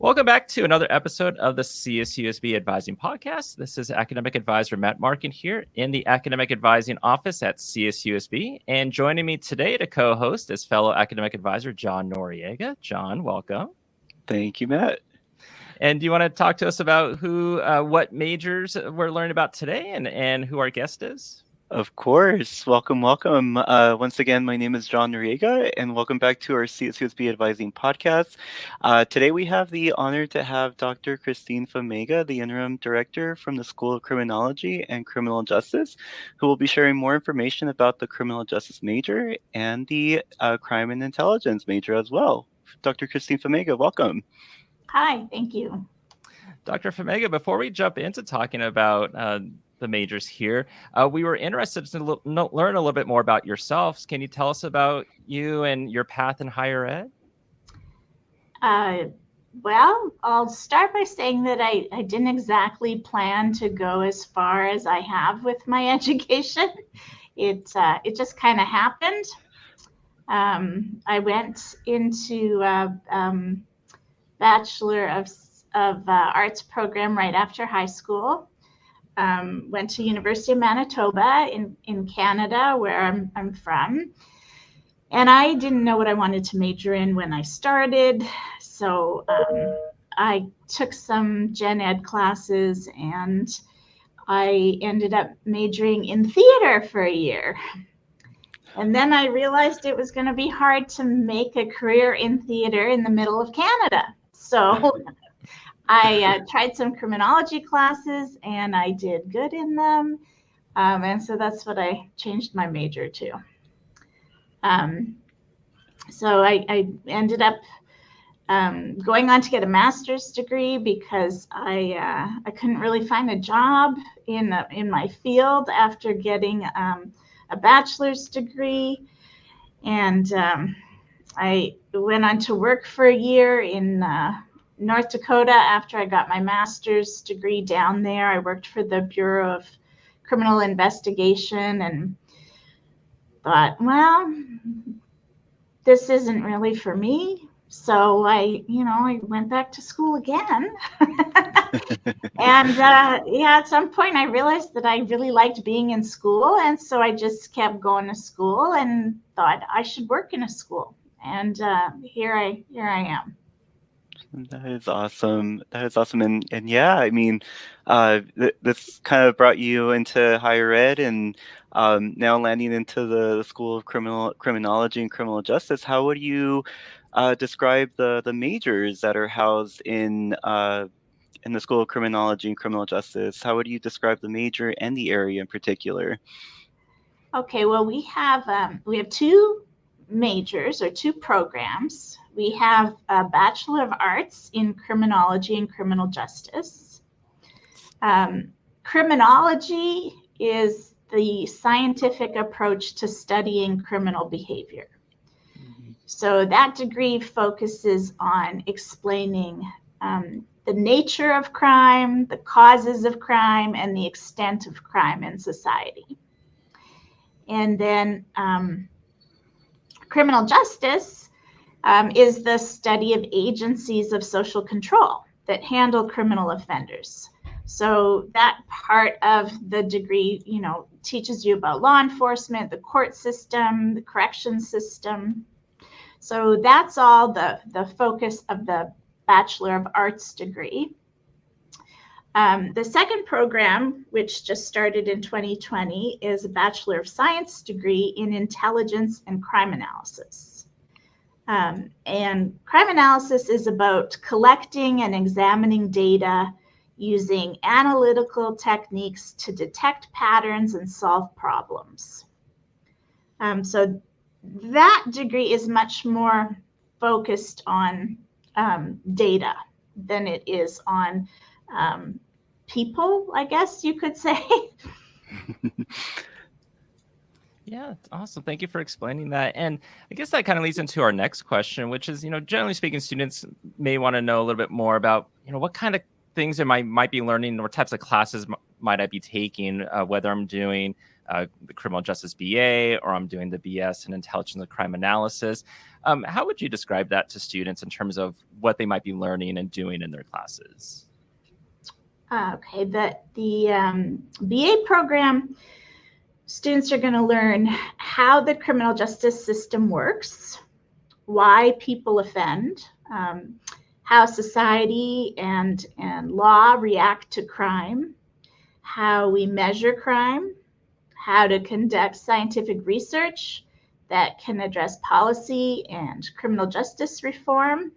Welcome back to another episode of the CSUSB Advising Podcast. This is Academic Advisor Matt Markin here in the Academic Advising Office at CSUSB. And joining me today to co-host is fellow Academic Advisor John Noriega. John, welcome. Thank you, Matt. And do you want to talk to us about what majors we're learning about today and who our guest is? Of course. Welcome. Once again, my name is John Noriega, and welcome back to our CSUSB Advising Podcast. Today we have the honor to have Dr. Christine Famega, the Interim Director from the School of Criminology and Criminal Justice, who will be sharing more information about the Criminal Justice major and the Crime and Intelligence major as well. Dr. Christine Famega, welcome. Hi, thank you. Dr. Famega, before we jump into talking about the majors here, we were interested to learn a little bit more about yourselves. Can you tell us about you and your path in higher ed? Well, I'll start by saying that I didn't exactly plan to go as far as I have with my education. It just kind of happened. I went into Bachelor of Arts program right after high school. Went to University of Manitoba in Canada, where I'm from. And I didn't know what I wanted to major in when I started. So I took some gen ed classes and I ended up majoring in theater for a year. And then I realized it was going to be hard to make a career in theater in the middle of Canada. So I tried some criminology classes and I did good in them. And so that's what I changed my major to. So I ended up going on to get a master's degree because I couldn't really find a job in my field after getting a bachelor's degree. And I went on to work for a year in North Dakota after I got my master's degree down there. I worked for the Bureau of Criminal Investigation and thought, well, this isn't really for me. So I went back to school again. And at some point I realized that I really liked being in school. And so I just kept going to school and thought I should work in a school. And here I am. That is awesome. And yeah, I mean, this kind of brought you into higher ed and now landing into the School of Criminology and Criminal Justice. How would you describe the majors that are housed in the School of Criminology and Criminal Justice? How would you describe the major and the area in particular? Okay, well, we have two majors or two programs. We have a Bachelor of Arts in Criminology and Criminal Justice. Criminology is the scientific approach to studying criminal behavior. So that degree focuses on explaining the nature of crime, the causes of crime, and the extent of crime in society. And then criminal justice is the study of agencies of social control that handle criminal offenders. So that part of the degree, teaches you about law enforcement, the court system, the corrections system. So that's all the focus of the Bachelor of Arts degree. The second program, which just started in 2020, is a Bachelor of Science degree in Intelligence and Crime Analysis. And crime analysis is about collecting and examining data using analytical techniques to detect patterns and solve problems. So that degree is much more focused on data than it is on people, I guess you could say. Yeah, awesome. Thank you for explaining that. And I guess that kind of leads into our next question, which is, generally speaking, students may want to know a little bit more about, what kind of things might be learning, or types of classes might I be taking, whether I'm doing the criminal justice BA, or I'm doing the BS in intelligence and crime analysis. How would you describe that to students in terms of what they might be learning and doing in their classes? Okay, the BA program, students are going to learn how the criminal justice system works, why people offend, how society and law react to crime, how we measure crime, how to conduct scientific research that can address policy and criminal justice reform.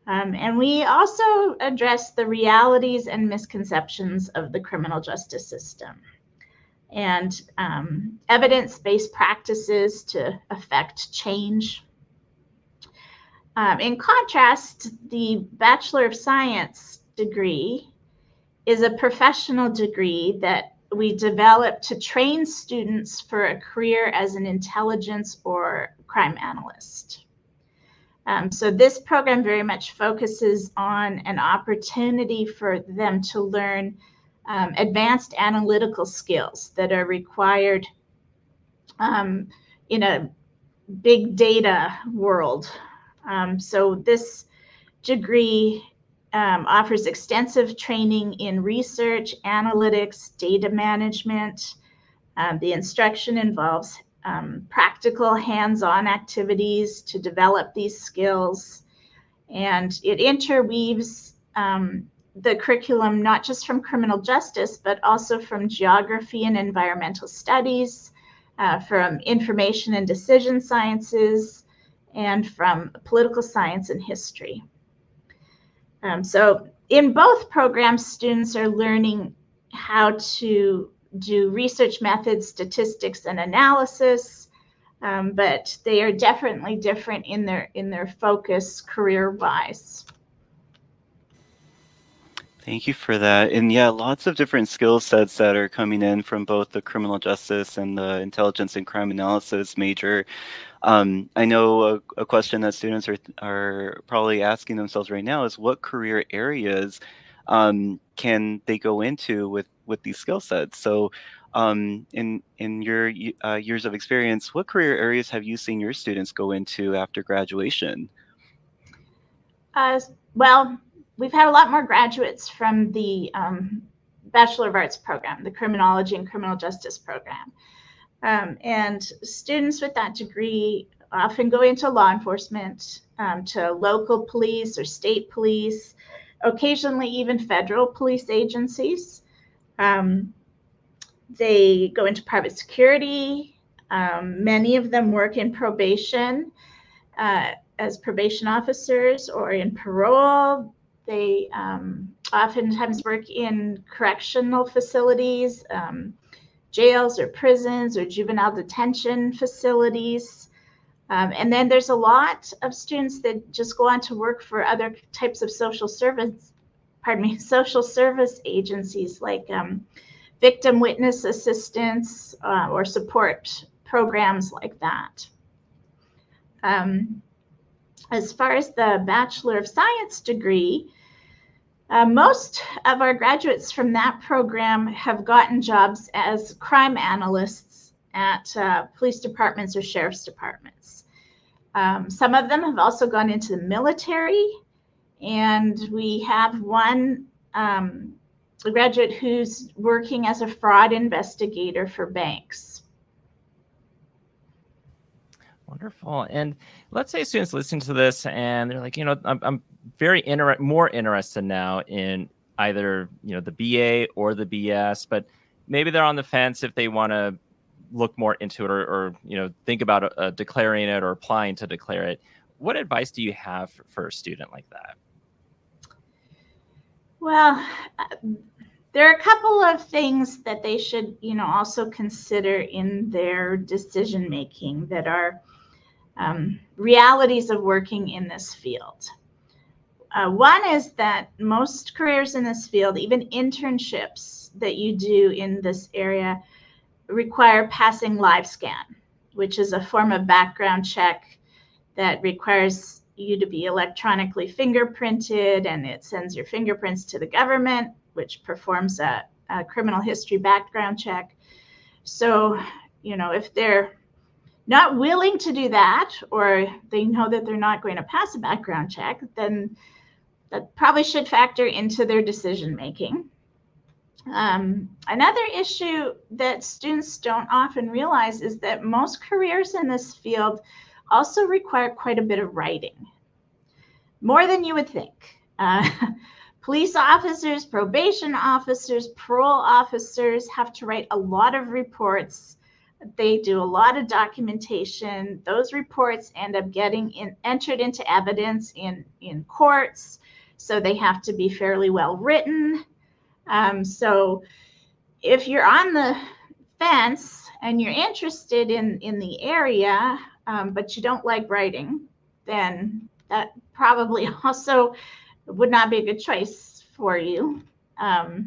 And we also address the realities and misconceptions of the criminal justice system and evidence-based practices to affect change. In contrast, the Bachelor of Science degree is a professional degree that we develop to train students for a career as an intelligence or crime analyst. So this program very much focuses on an opportunity for them to learn advanced analytical skills that are required in a big data world. So this degree offers extensive training in research, analytics, data management. The instruction involves practical hands-on activities to develop these skills. And it interweaves the curriculum not just from criminal justice, but also from geography and environmental studies, from information and decision sciences, and from political science and history. So in both programs, students are learning how to do research methods, statistics, and analysis, but they are definitely different in their focus career-wise. Thank you for that. And yeah, lots of different skill sets that are coming in from both the criminal justice and the intelligence and crime analysis major. I know a question that students are probably asking themselves right now is what career areas can they go into with these skill sets? So in your years of experience, what career areas have you seen your students go into after graduation? Well, we've had a lot more graduates from the Bachelor of Arts program, the Criminology and Criminal Justice program. And students with that degree often go into law enforcement, to local police or state police, occasionally even federal police agencies. They go into private security. Many of them work in probation as probation officers or in parole. They oftentimes work in correctional facilities, jails or prisons or juvenile detention facilities. And then there's a lot of students that just go on to work for other types of social service agencies like victim witness assistance or support programs like that. As far as the Bachelor of Science degree, most of our graduates from that program have gotten jobs as crime analysts at police departments or sheriff's departments. Some of them have also gone into the military, and we have one graduate who's working as a fraud investigator for banks. Wonderful. And let's say students listen to this and they're like, I'm very more interested now in either, the BA or the BS, but maybe they're on the fence if they want to look more into it or think about declaring it or applying to declare it. What advice do you have for a student like that? Well, there are a couple of things that they should, also consider in their decision making that are realities of working in this field. One is that most careers in this field, even internships that you do in this area, require passing LiveScan, which is a form of background check that requires you to be electronically fingerprinted, and it sends your fingerprints to the government, which performs a criminal history background check. So, if they're not willing to do that, or they know that they're not going to pass a background check, then that probably should factor into their decision making. Another issue that students don't often realize is that most careers in this field also require quite a bit of writing, more than you would think. Police officers, probation officers, parole officers have to write a lot of reports. They do a lot of documentation. Those reports end up getting entered into evidence in courts, so they have to be fairly well written. So if you're on the fence and you're interested in the area, but you don't like writing, then that probably also would not be a good choice for you. I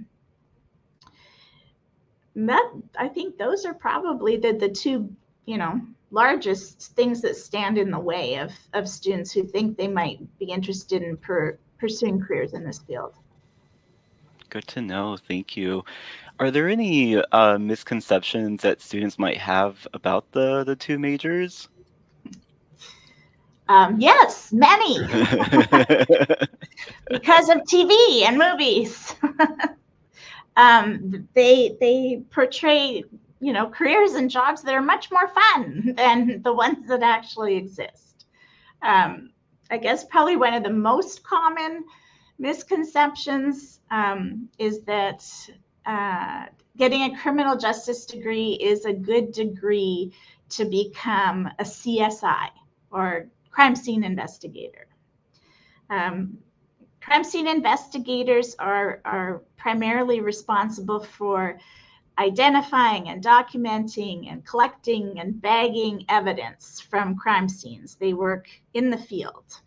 think those are probably the two, largest things that stand in the way of students who think they might be interested in pursuing careers in this field. Good to know. Thank you. Are there any misconceptions that students might have about the two majors? Yes, many. Because of TV and movies. They portray, careers and jobs that are much more fun than the ones that actually exist. I guess probably one of the most common misconceptions is that getting a criminal justice degree is a good degree to become a CSI, or crime scene investigator. Crime scene investigators are primarily responsible for identifying and documenting and collecting and bagging evidence from crime scenes. They work in the field.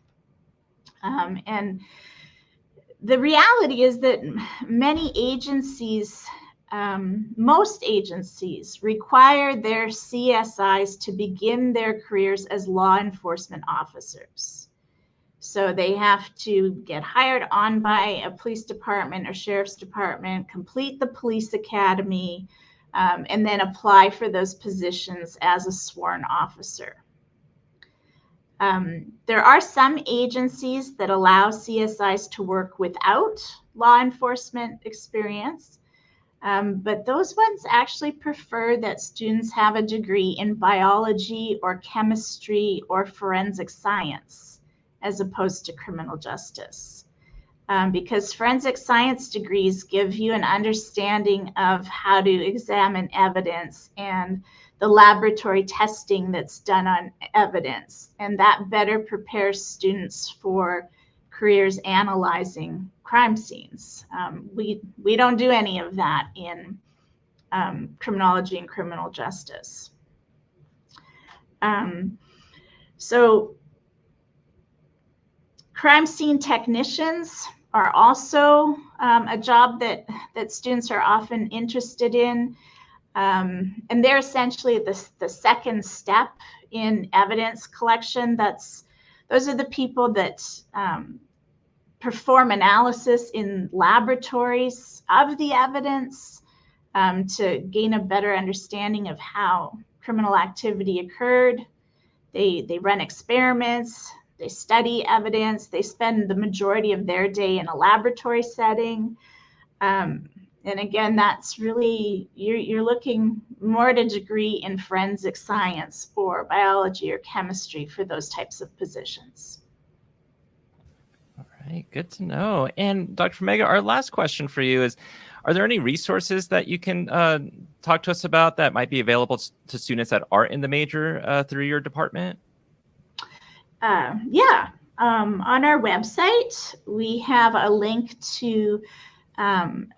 And the reality is that many agencies, most agencies, require their CSIs to begin their careers as law enforcement officers. So they have to get hired on by a police department or sheriff's department, complete the police academy, and then apply for those positions as a sworn officer. There are some agencies that allow CSIs to work without law enforcement experience, but those ones actually prefer that students have a degree in biology or chemistry or forensic science, as opposed to criminal justice. Because forensic science degrees give you an understanding of how to examine evidence and the laboratory testing that's done on evidence, and that better prepares students for careers analyzing crime scenes. We don't do any of that in criminology and criminal justice. So crime scene technicians are also a job that students are often interested in. And they're essentially the second step in evidence collection. Those are the people that perform analysis in laboratories of the evidence to gain a better understanding of how criminal activity occurred. They run experiments, they study evidence, they spend the majority of their day in a laboratory setting. And again, that's really, you're looking more at a degree in forensic science or biology or chemistry for those types of positions. All right, good to know. And Dr. Famega, our last question for you is, are there any resources that you can talk to us about that might be available to students that are in the major through your department? Yeah. On our website, we have a link to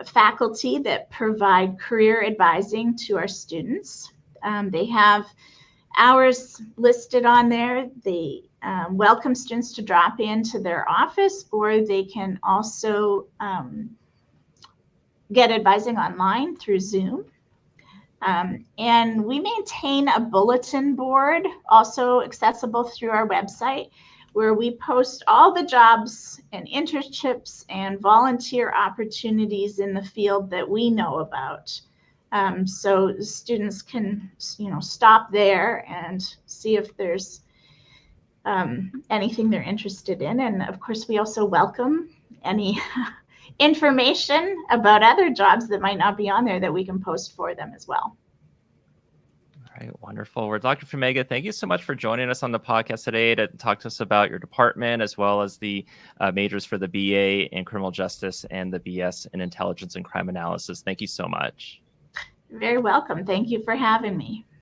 faculty that provide career advising to our students. They have hours listed on there. They welcome students to drop into their office, or they can also get advising online through Zoom. And we maintain a bulletin board, also accessible through our website, where we post all the jobs and internships and volunteer opportunities in the field that we know about. So students can, stop there and see if there's anything they're interested in. And of course, we also welcome any information about other jobs that might not be on there that we can post for them as well. All right, wonderful. Well, Dr. Famega, thank you so much for joining us on the podcast today to talk to us about your department, as well as the majors for the BA in criminal justice and the BS in intelligence and crime analysis. Thank you so much. You're very welcome. Thank you for having me.